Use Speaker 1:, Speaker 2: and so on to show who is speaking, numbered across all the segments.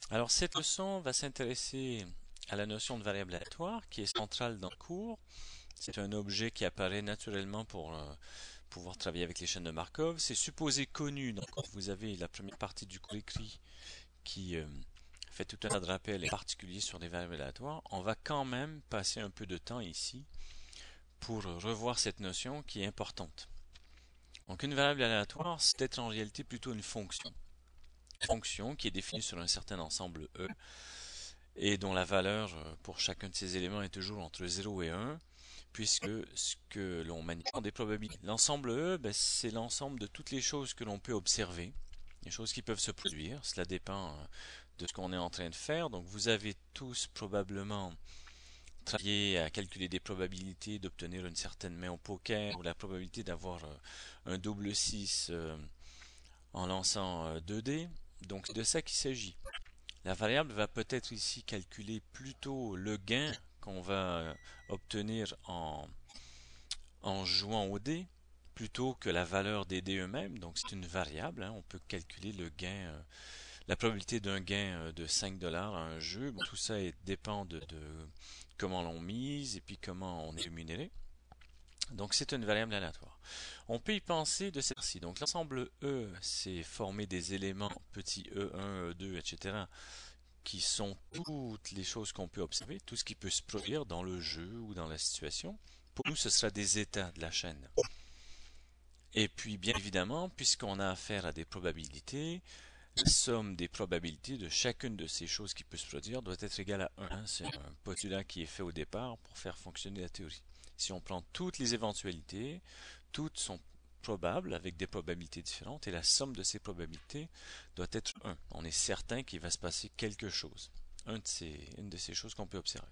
Speaker 1: Alors cette leçon va s'intéresser à la notion de variable aléatoire qui est centrale dans le cours. C'est un objet qui apparaît naturellement pour pouvoir travailler avec les chaînes de Markov. C'est supposé connu, donc vous avez la première partie du cours écrit qui fait tout un tas de rappels particuliers sur les variables aléatoires. On va quand même passer un peu de temps ici pour revoir cette notion qui est importante. Donc une variable aléatoire, c'est en réalité plutôt une fonction. Une fonction qui est définie sur un certain ensemble E et dont la valeur pour chacun de ces éléments est toujours entre 0 et 1, puisque ce que l'on manipule des probabilités. L'ensemble E, ben, c'est l'ensemble de toutes les choses que l'on peut observer, les choses qui peuvent se produire. Cela dépend de ce qu'on est en train de faire. Donc vous avez tous probablement travaillé à calculer des probabilités d'obtenir une certaine main au poker, ou la probabilité d'avoir un double 6 en lançant 2 dés. Donc c'est de ça qu'il s'agit. La variable va peut-être ici calculer plutôt le gain qu'on va obtenir en jouant au dé plutôt que la valeur des dés eux-mêmes. Donc c'est une variable, hein. On peut calculer le gain, la probabilité d'un gain de 5 dollars à un jeu. Bon, tout ça dépend de comment l'on mise et puis comment on est rémunéré. Donc c'est une variable aléatoire. On peut y penser de cette-ci. Donc l'ensemble E, c'est former des éléments petits E1, E2, etc., qui sont toutes les choses qu'on peut observer, tout ce qui peut se produire dans le jeu ou dans la situation. Pour nous, ce sera des états de la chaîne. Et puis, bien évidemment, puisqu'on a affaire à des probabilités, la somme des probabilités de chacune de ces choses qui peut se produire doit être égale à 1, hein. C'est un postulat qui est fait au départ pour faire fonctionner la théorie. Si on prend toutes les éventualités, toutes sont probables avec des probabilités différentes et la somme de ces probabilités doit être 1. On est certain qu'il va se passer quelque chose. Une de ces choses qu'on peut observer.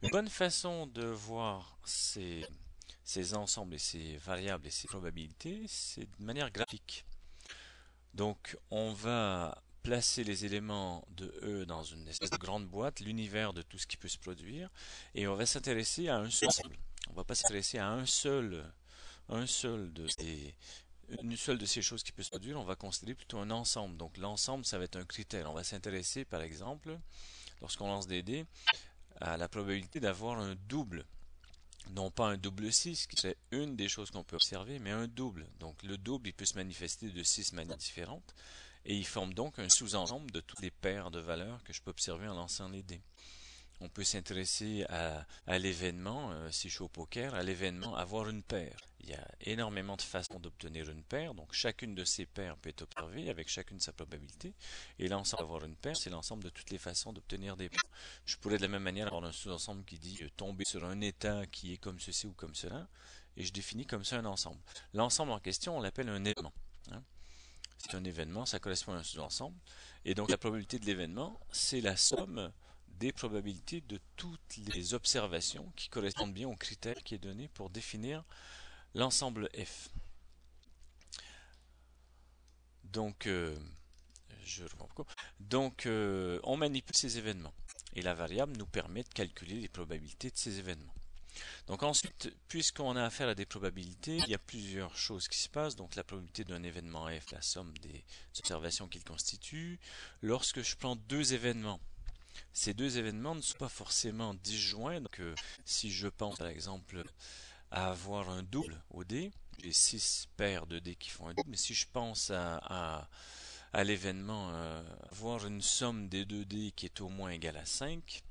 Speaker 1: Une bonne façon de voir ces ensembles et ces variables et ces probabilités, c'est de manière graphique. Donc, on va placer les éléments de E dans une espèce de grande boîte, l'univers de tout ce qui peut se produire, et on va s'intéresser à un seul ensemble. On va pas s'intéresser à un seul de ces, une seule de ces choses qui peut se produire, on va considérer plutôt un ensemble. Donc l'ensemble, ça va être un critère. On va s'intéresser, par exemple, lorsqu'on lance des dés, à la probabilité d'avoir un double. Non pas un double 6 qui serait une des choses qu'on peut observer, mais un double. Donc le double, il peut se manifester de 6 manières différentes, et il forme donc un sous-ensemble de toutes les paires de valeurs que je peux observer en lançant les dés. On peut s'intéresser à l'événement, si je suis au poker, à l'événement avoir une paire. Il y a énormément de façons d'obtenir une paire, donc chacune de ces paires peut être observée avec chacune sa probabilité, et l'ensemble d'avoir une paire, c'est l'ensemble de toutes les façons d'obtenir des paires. Je pourrais de la même manière avoir un sous-ensemble qui dit tomber sur un état qui est comme ceci ou comme cela, et je définis comme ça un ensemble. L'ensemble en question, on l'appelle un événement, hein. C'est un événement, ça correspond à un sous-ensemble. Et donc la probabilité de l'événement, c'est la somme des probabilités de toutes les observations qui correspondent bien au critère qui est donné pour définir l'ensemble F. Donc, je reprends beaucoup. Donc, on manipule ces événements. Et la variable nous permet de calculer les probabilités de ces événements. Donc ensuite, puisqu'on a affaire à des probabilités, il y a plusieurs choses qui se passent. Donc la probabilité d'un événement F, la somme des observations qu'il constitue. Lorsque je prends deux événements, ces deux événements ne sont pas forcément disjoints. Donc si je pense par exemple à avoir un double au dé, j'ai 6 paires de dés qui font un double, mais si je pense à l'événement avoir une somme des deux dés qui est au moins égale à 5,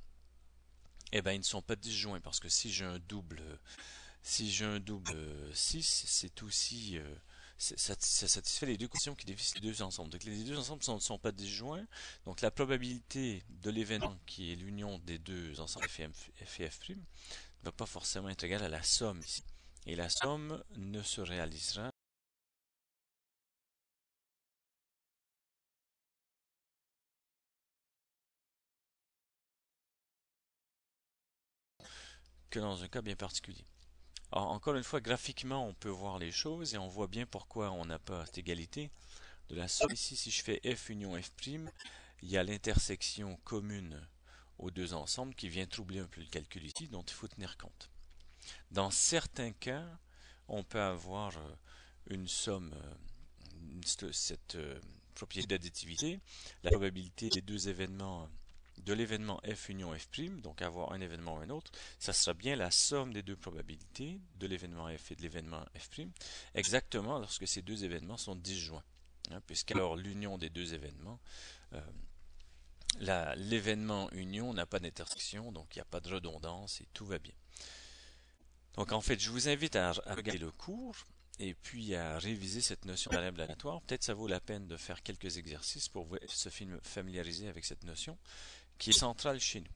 Speaker 1: eh ben ils ne sont pas disjoints parce que si j'ai un double 6, c'est aussi ça satisfait les deux conditions qui définissent les deux ensembles. Donc les deux ensembles ne sont pas disjoints. Donc la probabilité de l'événement qui est l'union des deux ensembles F et F' ne va pas forcément être égale à la somme ici. Et la somme ne se réalisera que dans un cas bien particulier. Alors, encore une fois, graphiquement, on peut voir les choses et on voit bien pourquoi on n'a pas cette égalité de la somme. Ici, si je fais F union F', il y a l'intersection commune aux deux ensembles qui vient troubler un peu le calcul ici, dont il faut tenir compte. Dans certains cas, on peut avoir une somme, cette propriété d'additivité, la probabilité des deux événements, de l'événement F union F', donc avoir un événement ou un autre, ça sera bien la somme des deux probabilités de l'événement F et de l'événement F', exactement lorsque ces deux événements sont disjoints. Hein, puisqu'alors l'union des deux événements, l'événement union n'a pas d'intersection, donc il n'y a pas de redondance et tout va bien. Donc en fait, je vous invite à regarder le cours et puis à réviser cette notion de variable aléatoire. Peut-être ça vaut la peine de faire quelques exercices pour se familiariser avec cette notion qui est centrale chez nous.